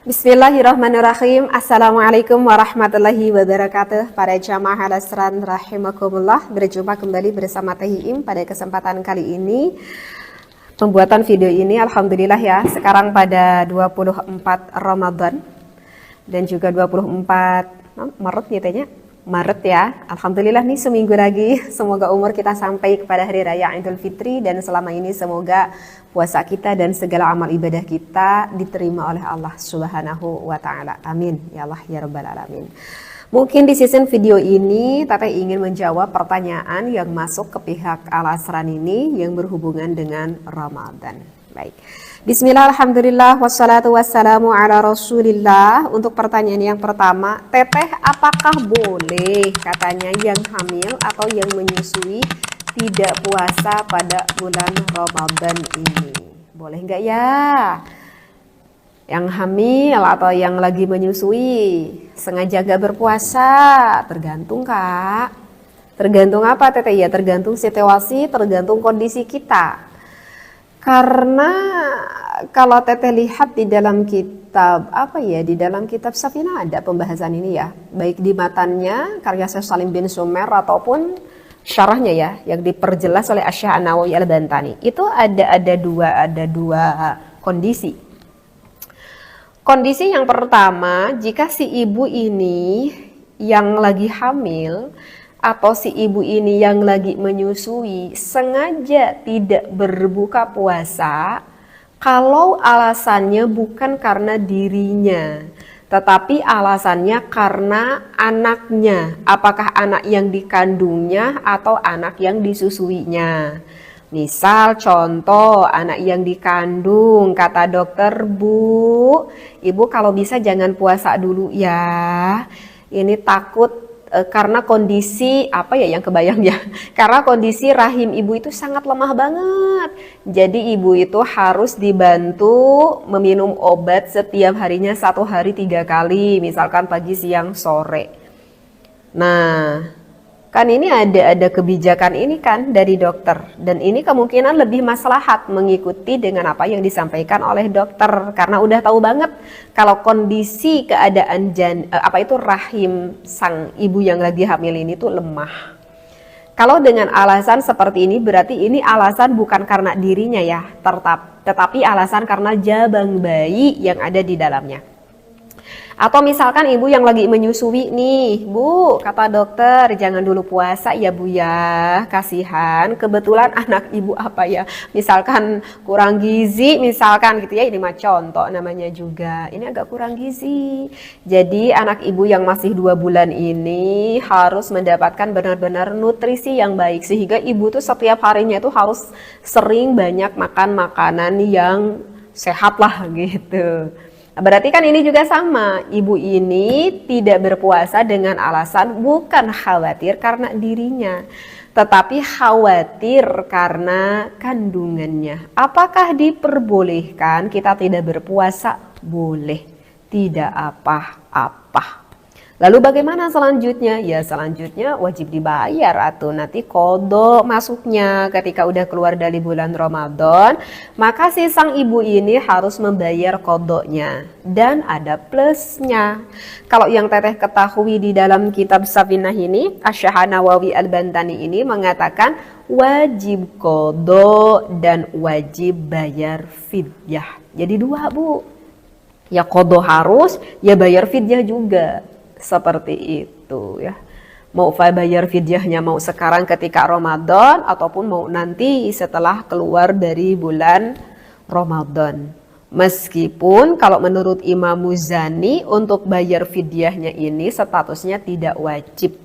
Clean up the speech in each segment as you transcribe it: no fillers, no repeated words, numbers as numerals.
Bismillahirrahmanirrahim. Assalamualaikum warahmatullahi wabarakatuh. Para jamaah al-asran rahimakumullah, berjumpa kembali bersama Teh Iim pada kesempatan kali ini. Pembuatan video ini alhamdulillah ya, sekarang pada 24 Ramadan dan juga 24 Maret gitu ya. Maret ya, alhamdulillah nih seminggu lagi. Semoga umur kita sampai kepada hari raya Idul Fitri, dan selama ini semoga puasa kita dan segala amal ibadah kita diterima oleh Allah Subhanahu wa Ta'ala. Amin ya Allah ya Rabbal Alamin. Mungkin di season video ini Teteh ingin menjawab pertanyaan yang masuk ke pihak Al-Asran ini yang berhubungan dengan Ramadan. Baik. Bismillah, alhamdulillah, wassalatu wassalamu ala rasulillah. Untuk pertanyaan yang pertama, Teteh apakah boleh katanya yang hamil atau yang menyusui tidak puasa pada bulan Ramadan ini? Boleh nggak ya? Yang hamil atau yang lagi menyusui sengaja nggak berpuasa? Tergantung Kak. Tergantung apa Teteh? Ya tergantung situasi, tergantung kondisi kita. Karena kalau Teteh lihat di dalam kitab di dalam kitab Safinah ada pembahasan ini ya, baik di matanya karya Syekh Salim bin Sumer ataupun syarahnya ya yang diperjelas oleh Asy-Syaikh An-Nawawi Al-Bantani. Itu ada dua kondisi. Kondisi yang pertama, jika si ibu ini yang lagi hamil atau si ibu ini yang lagi menyusui sengaja tidak berbuka puasa kalau alasannya bukan karena dirinya, tetapi alasannya karena anaknya, apakah anak yang dikandungnya atau anak yang disusuinya. Misal contoh anak yang dikandung, kata dokter, Bu, ibu kalau bisa jangan puasa dulu ya, ini takut karena kondisi yang kebayang ya, karena kondisi rahim ibu itu sangat lemah banget, jadi ibu itu harus dibantu meminum obat setiap harinya 1 hari 3 kali, misalkan pagi, siang, sore. Nah kan ini ada kebijakan ini kan dari dokter, dan ini kemungkinan lebih maslahat mengikuti dengan apa yang disampaikan oleh dokter, karena udah tahu banget kalau kondisi keadaan rahim sang ibu yang lagi hamil ini tuh lemah. Kalau dengan alasan seperti ini berarti ini alasan bukan karena dirinya ya, tetapi alasan karena jabang bayi yang ada di dalamnya. Atau misalkan ibu yang lagi menyusui nih, Bu, kata dokter jangan dulu puasa ya Bu ya, kasihan kebetulan anak ibu misalkan kurang gizi misalkan gitu ya, ini mah contoh namanya juga, ini agak kurang gizi. Jadi anak ibu yang masih 2 bulan ini harus mendapatkan benar-benar nutrisi yang baik, sehingga ibu tuh setiap harinya tuh harus sering banyak makan makanan yang sehat lah gitu. Berarti kan ini juga sama, ibu ini tidak berpuasa dengan alasan bukan khawatir karena dirinya, tetapi khawatir karena kandungannya. Apakah diperbolehkan kita tidak berpuasa? Boleh, tidak apa-apa. Lalu bagaimana selanjutnya? Ya selanjutnya wajib dibayar atau nanti qadha masuknya ketika udah keluar dari bulan Ramadan, maka si sang ibu ini harus membayar qadhanya, dan ada plusnya. Kalau yang Teteh ketahui di dalam kitab Safinah ini, Asy-Syaikh An-Nawawi Al-Bantani ini mengatakan wajib qadha dan wajib bayar fidyah. Jadi 2 Bu, ya qadha harus, ya bayar fidyah juga. Seperti itu ya. Mau bayar fidyahnya mau sekarang ketika Ramadan ataupun mau nanti setelah keluar dari bulan Ramadan. Meskipun kalau menurut Imam Muzani untuk bayar fidyahnya ini statusnya tidak wajib,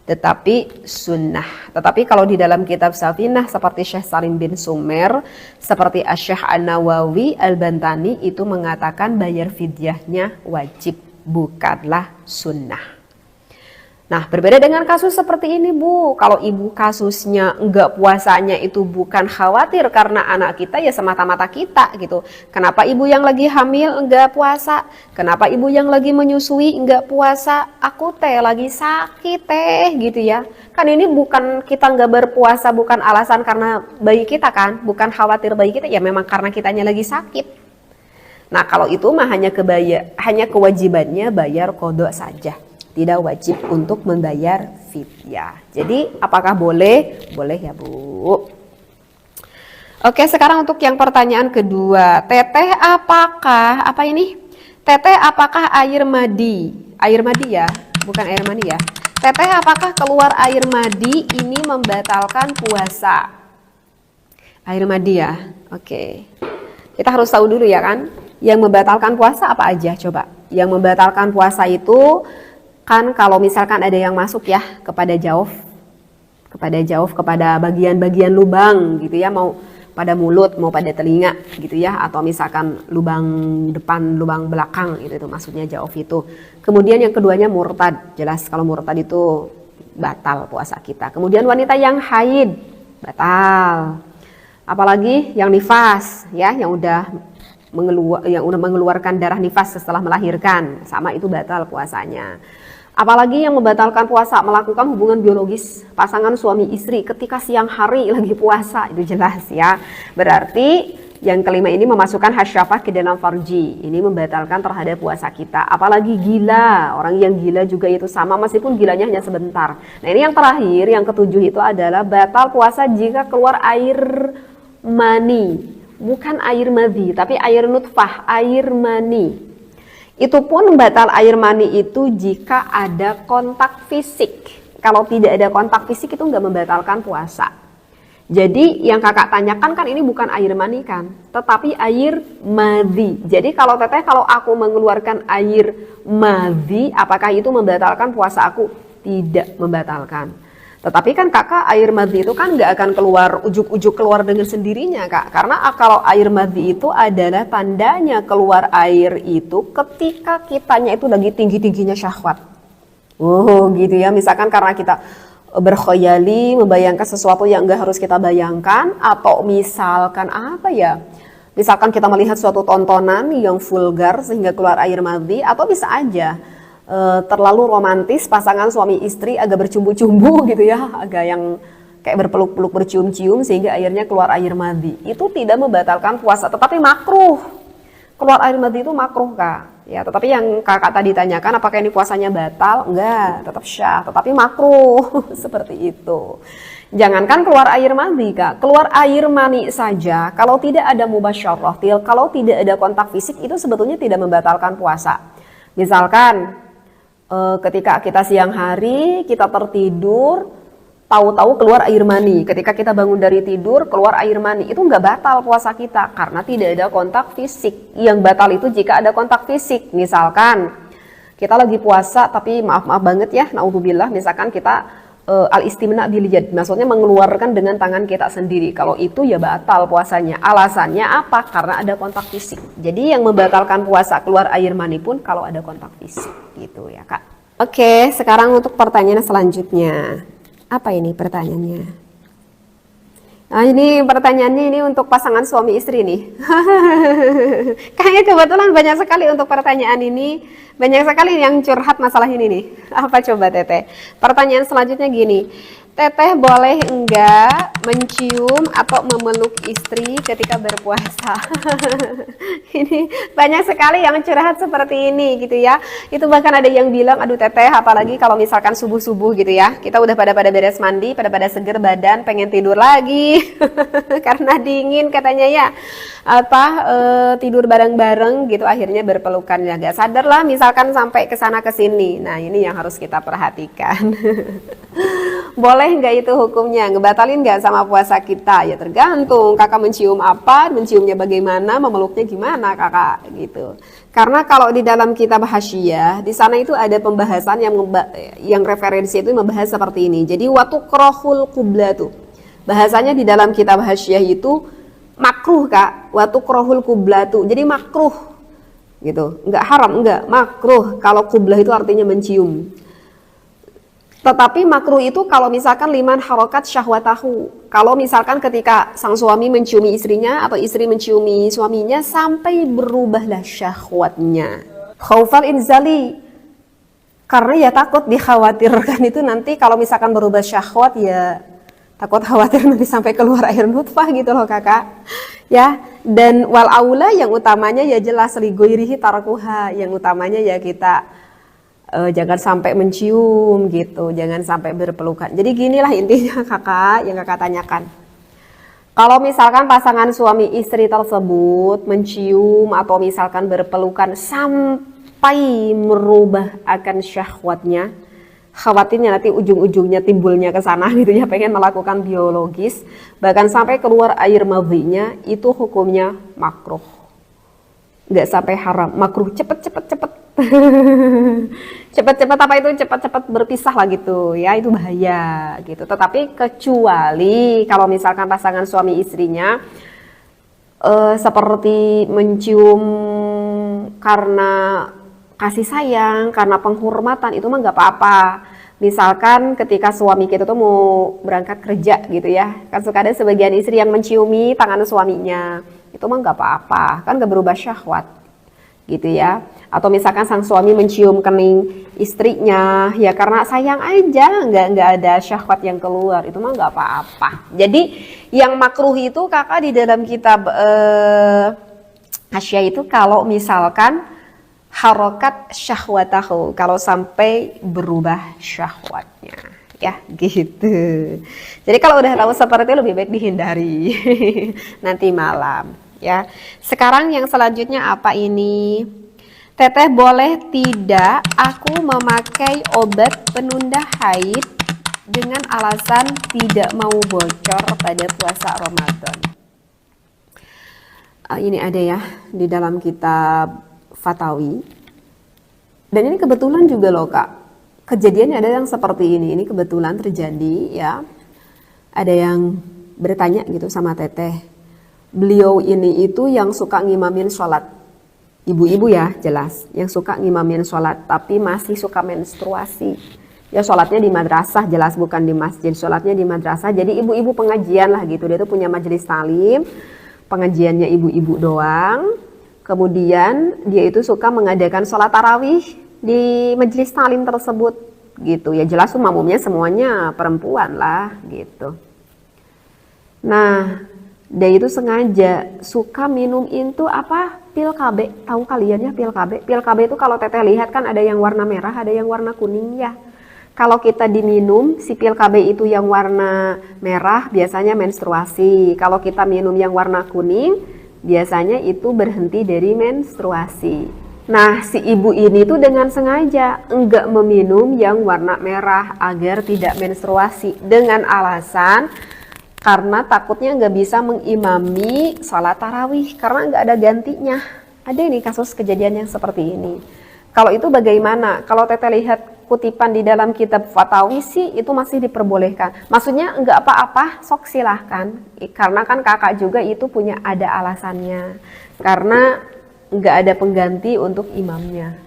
tetapi sunnah. Tetapi kalau di dalam kitab Safinah seperti Syekh Salim bin Sumer, seperti Asy-Syaikh An-Nawawi Al-Bantani itu mengatakan bayar fidyahnya wajib, bukanlah sunnah. Nah berbeda dengan kasus seperti ini Bu, kalau ibu kasusnya enggak puasanya itu bukan khawatir karena anak kita, ya semata-mata kita gitu. Kenapa ibu yang lagi hamil enggak puasa? Kenapa ibu yang lagi menyusui enggak puasa? Aku lagi sakit gitu ya. Kan ini bukan kita enggak berpuasa, bukan alasan karena bayi kita kan, bukan khawatir bayi kita, ya memang karena kitanya lagi sakit. Nah, kalau itu mah hanya kewajibannya bayar qadha saja. Tidak wajib untuk membayar fidyah. Jadi, apakah boleh? Boleh ya, Bu. Oke, sekarang untuk yang pertanyaan kedua. Teteh apakah, apa ini? Teteh apakah air madi? Air madi ya, bukan air mani ya. Teteh apakah keluar air madi ini membatalkan puasa? Air madi ya, oke. Kita harus tahu dulu ya kan, yang membatalkan puasa apa aja coba? Yang membatalkan puasa itu kan kalau misalkan ada yang masuk ya kepada jauf, kepada bagian-bagian lubang gitu ya, mau pada mulut, mau pada telinga gitu ya, atau misalkan lubang depan, lubang belakang itu maksudnya jauf itu. Kemudian yang keduanya murtad, jelas kalau murtad itu batal puasa kita. Kemudian wanita yang haid batal. Apalagi yang nifas ya, yang udah mengeluarkan darah nifas setelah melahirkan, sama itu batal puasanya. Apalagi yang membatalkan puasa melakukan hubungan biologis pasangan suami istri ketika siang hari lagi puasa, itu jelas ya. Berarti yang kelima ini memasukkan hasyafah ke dalam farji, ini membatalkan terhadap puasa kita. Apalagi gila, orang yang gila juga itu sama meskipun gilanya hanya sebentar. Nah ini yang terakhir, yang ketujuh itu adalah batal puasa jika keluar air mani, bukan air madhi tapi air nutfah, air mani. Itu pun batal air mani itu jika ada kontak fisik. Kalau tidak ada kontak fisik itu nggak membatalkan puasa. Jadi yang kakak tanyakan kan ini bukan air mani kan, tetapi air madhi. Jadi kalau teteh, kalau aku mengeluarkan air madhi, apakah itu membatalkan puasa aku? Tidak membatalkan. Tetapi kan kakak, air madhi itu kan nggak akan keluar ujuk-ujuk keluar dengan sendirinya kak. Karena kalau air madhi itu adalah tandanya keluar air itu ketika kitanya itu lagi tinggi-tingginya syahwat. Oh gitu ya, misalkan karena kita berkhayali, membayangkan sesuatu yang nggak harus kita bayangkan. Atau misalkan apa ya, misalkan kita melihat suatu tontonan yang vulgar sehingga keluar air madhi. Atau bisa aja terlalu romantis pasangan suami istri agak bercumbu-cumbu gitu ya, agak yang kayak berpeluk-peluk bercium-cium sehingga akhirnya keluar air madhi. Itu tidak membatalkan puasa, tetapi makruh. Keluar air madhi itu makruh kak ya. Tetapi yang kakak tadi tanyakan apakah ini puasanya batal? Enggak, tetap syah, tetapi makruh. Seperti itu. Jangankan keluar air madhi kak, keluar air mani saja kalau tidak ada mubasyarah, kalau tidak ada kontak fisik itu sebetulnya tidak membatalkan puasa. Misalkan ketika kita siang hari, kita tertidur, tahu-tahu keluar air mani. Ketika kita bangun dari tidur, keluar air mani. Itu nggak batal puasa kita, karena tidak ada kontak fisik. Yang batal itu jika ada kontak fisik. Misalkan, kita lagi puasa, tapi maaf banget ya, naudzubillah, misalkan kita al-istimna bil yad, maksudnya mengeluarkan dengan tangan kita sendiri. Kalau itu ya batal puasanya. Alasannya apa? Karena ada kontak fisik. Jadi yang membatalkan puasa keluar air mani pun kalau ada kontak fisik gitu ya kak. Oke, sekarang untuk pertanyaan selanjutnya. Apa ini pertanyaannya? Nah ini pertanyaannya ini untuk pasangan suami istri nih. Kayaknya kebetulan banyak sekali untuk pertanyaan ini. Banyak sekali yang curhat masalah ini nih. Apa coba teteh? Pertanyaan selanjutnya gini. Teteh boleh enggak mencium atau memeluk istri ketika berpuasa? Ini banyak sekali yang curhat seperti ini gitu ya. Itu bahkan ada yang bilang, aduh teteh apalagi kalau misalkan subuh-subuh gitu ya. Kita udah pada beres mandi, pada seger badan, pengen tidur lagi. Karena dingin katanya ya. Tidur bareng-bareng gitu akhirnya berpelukan ya. Gak sadar lah misalkan sampai kesana kesini. Nah ini yang harus kita perhatikan. Boleh nggak itu hukumnya? Ngebatalin nggak sama puasa kita? Ya tergantung kakak mencium apa, menciumnya bagaimana, memeluknya gimana kakak gitu. Karena kalau di dalam kitab Hasyiyah, di sana itu ada pembahasan yang referensi itu membahas seperti ini. Jadi waktu krohul kublatu, bahasanya di dalam kitab Hasyiyah itu makruh kak, waktu krohul kublatu. Jadi makruh gitu, nggak haram, nggak makruh. Kalau kublah itu artinya mencium. Tetapi makruh itu kalau misalkan liman harokat syahwatahu. Kalau misalkan ketika sang suami menciumi istrinya atau istri menciumi suaminya sampai berubahlah syahwatnya. Khaufal inzali. Karena ya takut dikhawatirkan itu nanti kalau misalkan berubah syahwat ya takut khawatir nanti sampai keluar air nutfah gitu loh kakak ya. Dan wal aula yang utamanya ya jelas ligoirihi tarkuha, yang utamanya ya kita jangan sampai mencium gitu, jangan sampai berpelukan. Jadi ginilah intinya kakak yang kakak tanyakan. Kalau misalkan pasangan suami istri tersebut mencium atau misalkan berpelukan sampai merubah akan syahwatnya, khawatirnya nanti ujung-ujungnya timbulnya ke sana gitu ya, pengen melakukan biologis, bahkan sampai keluar air madhinya, itu hukumnya makruh. Nggak sampai haram, makruh, cepet. Cepet-cepet apa itu? Cepet-cepet berpisah lah gitu ya, itu bahaya gitu. Tetapi kecuali kalau misalkan pasangan suami istrinya seperti mencium karena kasih sayang, karena penghormatan, itu mah nggak apa-apa. Misalkan ketika suami kita tuh mau berangkat kerja gitu ya, kan suka ada sebagian istri yang menciumi tangan suaminya, itu mah nggak apa-apa, kan nggak berubah syahwat gitu ya. Atau misalkan sang suami mencium kening istrinya ya karena sayang aja, nggak ada syahwat yang keluar, itu mah nggak apa-apa. Jadi yang makruh itu kakak di dalam kitab Hasya itu kalau misalkan harokat syahwatahu, kalau sampai berubah syahwatnya ya gitu. Jadi kalau udah tahu seperti itu lebih baik dihindari nanti malam ya. Sekarang yang selanjutnya apa ini? Teteh boleh tidak aku memakai obat penunda haid dengan alasan tidak mau bocor pada puasa Ramadan? Ini ada ya di dalam kitab Fatawi. Dan ini kebetulan juga loh kak, kejadiannya ada yang seperti ini kebetulan terjadi ya. Ada yang bertanya gitu sama teteh, beliau ini itu yang suka ngimamin sholat, ibu-ibu ya jelas, yang suka ngimamin sholat tapi masih suka menstruasi. Ya sholatnya di madrasah, jelas bukan di masjid, sholatnya di madrasah. Jadi ibu-ibu pengajian lah gitu, dia tuh punya majelis talim, pengajiannya ibu-ibu doang. Kemudian dia itu suka mengadakan sholat tarawih di majelis talim tersebut gitu. Ya jelas makmumnya semuanya perempuan lah gitu. Nah, dia itu sengaja suka minum itu apa? Pil KB. Tahu kalian ya pil KB? Pil KB itu kalau teteh lihat kan ada yang warna merah, ada yang warna kuning ya. Kalau kita diminum si pil KB itu yang warna merah biasanya menstruasi. Kalau kita minum yang warna kuning biasanya itu berhenti dari menstruasi. Nah, si ibu ini tuh dengan sengaja enggak meminum yang warna merah agar tidak menstruasi dengan alasan karena takutnya nggak bisa mengimami sholat tarawih karena nggak ada gantinya. Ada ini kasus kejadian yang seperti ini. Kalau itu bagaimana? Kalau teteh lihat kutipan di dalam kitab Fatawi sih itu masih diperbolehkan. Maksudnya nggak apa-apa, sok silahkan. Karena kan kakak juga itu punya ada alasannya. Karena nggak ada pengganti untuk imamnya.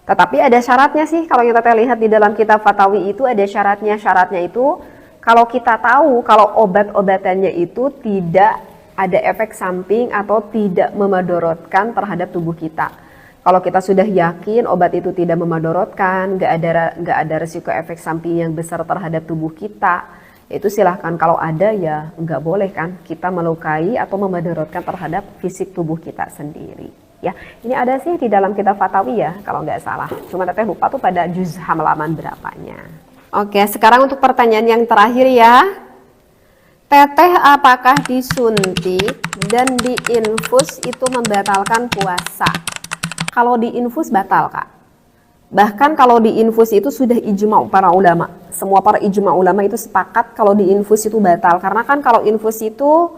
Tetapi ada syaratnya sih. Kalau kita lihat di dalam kitab Fatawi itu ada syaratnya. Syaratnya itu kalau kita tahu kalau obat-obatannya itu tidak ada efek samping atau tidak memadorotkan terhadap tubuh kita. Kalau kita sudah yakin obat itu tidak memadorotkan, nggak ada resiko efek samping yang besar terhadap tubuh kita, itu silahkan. Kalau ada ya nggak boleh kan kita melukai atau memadorotkan terhadap fisik tubuh kita sendiri. Ya, ini ada sih di dalam kitab Fatawi ya kalau nggak salah. Cuma teteh lupa tuh pada juz halaman berapanya. Oke, sekarang untuk pertanyaan yang terakhir ya. Teteh apakah disuntik dan diinfus itu membatalkan puasa? Kalau diinfus batal kak. Bahkan kalau diinfus itu sudah ijma' para ulama. Semua para ijma' ulama itu sepakat kalau diinfus itu batal. Karena kan kalau infus itu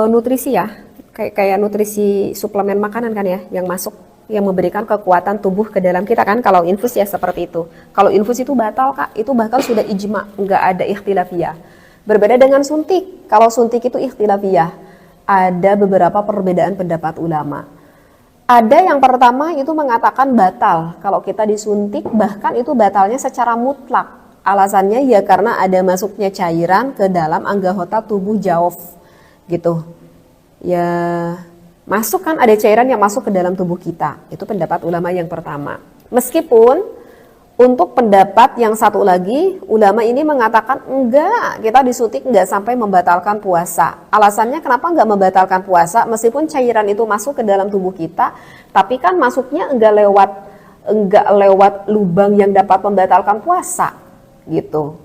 nutrisi ya. Kayak nutrisi suplemen makanan kan ya yang masuk. Yang memberikan kekuatan tubuh ke dalam kita kan. Kalau infus ya seperti itu. Kalau infus itu batal kak. Itu bahkan sudah ijma'. Nggak ada ikhtilafiyah. Berbeda dengan suntik. Kalau suntik itu ikhtilafiyah. Ada beberapa perbedaan pendapat ulama. Ada yang pertama itu mengatakan batal. Kalau kita disuntik bahkan itu batalnya secara mutlak. Alasannya ya karena ada masuknya cairan ke dalam anggota tubuh jawf gitu. Ya masuk kan ada cairan yang masuk ke dalam tubuh kita. Itu pendapat ulama yang pertama. Meskipun Untuk pendapat yang satu lagi, ulama ini mengatakan enggak, kita disuntik enggak sampai membatalkan puasa. Alasannya kenapa enggak membatalkan puasa? Meskipun cairan itu masuk ke dalam tubuh kita, tapi kan masuknya enggak lewat lubang yang dapat membatalkan puasa, gitu.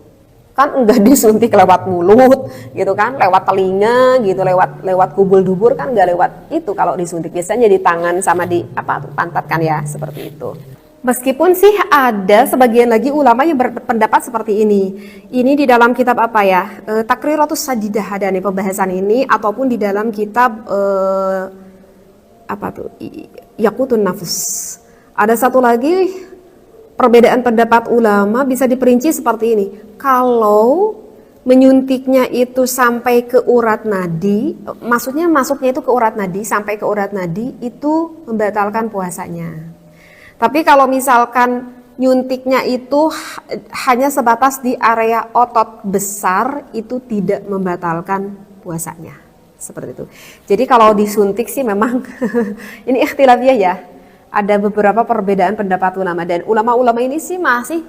Kan enggak disuntik lewat mulut, gitu kan, lewat telinga, gitu, lewat kubul dubur kan enggak lewat itu kalau disuntik. Biasanya di tangan sama di pantat kan ya, seperti itu. Meskipun sih ada sebagian lagi ulama yang berpendapat seperti ini. Ini di dalam kitab apa ya? Takriratus Sadidah ada nih pembahasan ini, ataupun di dalam kitab Yaqutun Nafs. Ada satu lagi perbedaan pendapat ulama bisa diperinci seperti ini. Kalau menyuntiknya itu sampai ke urat nadi, maksudnya masuknya itu ke urat nadi, sampai ke urat nadi, itu membatalkan puasanya. Tapi kalau misalkan nyuntiknya itu hanya sebatas di area otot besar, itu tidak membatalkan puasanya. Seperti itu. Jadi kalau disuntik sih memang ini ikhtilafiyah ya. Ada beberapa perbedaan pendapat ulama, dan ulama-ulama ini sih masih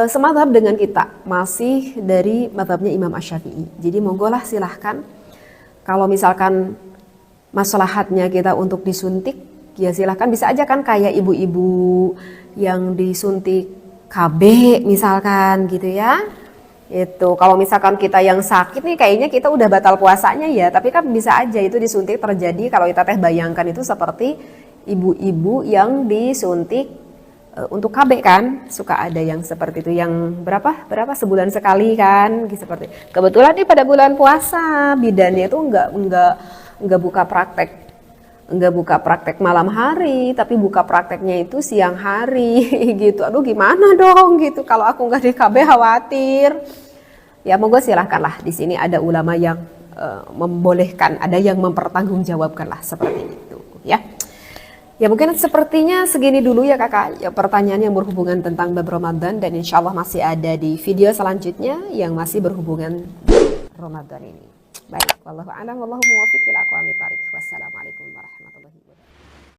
semadzhab dengan kita, masih dari mazhabnya Imam Asy-Syafi'i. Jadi monggolah silahkan, kalau misalkan maslahatnya kita untuk disuntik, ya silahkan, bisa aja kan kayak ibu-ibu yang disuntik KB misalkan gitu ya. Itu kalau misalkan kita yang sakit nih, kayaknya kita udah batal puasanya ya, tapi kan bisa aja itu disuntik terjadi. Kalau kita bayangkan itu seperti ibu-ibu yang disuntik untuk KB kan, suka ada yang seperti itu, yang berapa sebulan sekali kan, gitu, seperti. Kebetulan nih pada bulan puasa bidannya itu enggak buka praktek malam hari, tapi buka prakteknya itu siang hari gitu. Aduh gimana dong gitu, kalau aku nggak di KB khawatir. Ya monggo silahkanlah, di sini ada ulama yang membolehkan, ada yang mempertanggungjawabkan lah seperti itu ya. Ya mungkin sepertinya segini dulu ya kakak, ya, pertanyaan yang berhubungan tentang bab Ramadan, dan insya Allah masih ada di video selanjutnya yang masih berhubungan Ramadan ini. Baik, wallahu a'lam, wallahu muwaffiq ila aqwamit thariq. Wassalamualaikum warahmatullahi wabarakatuh.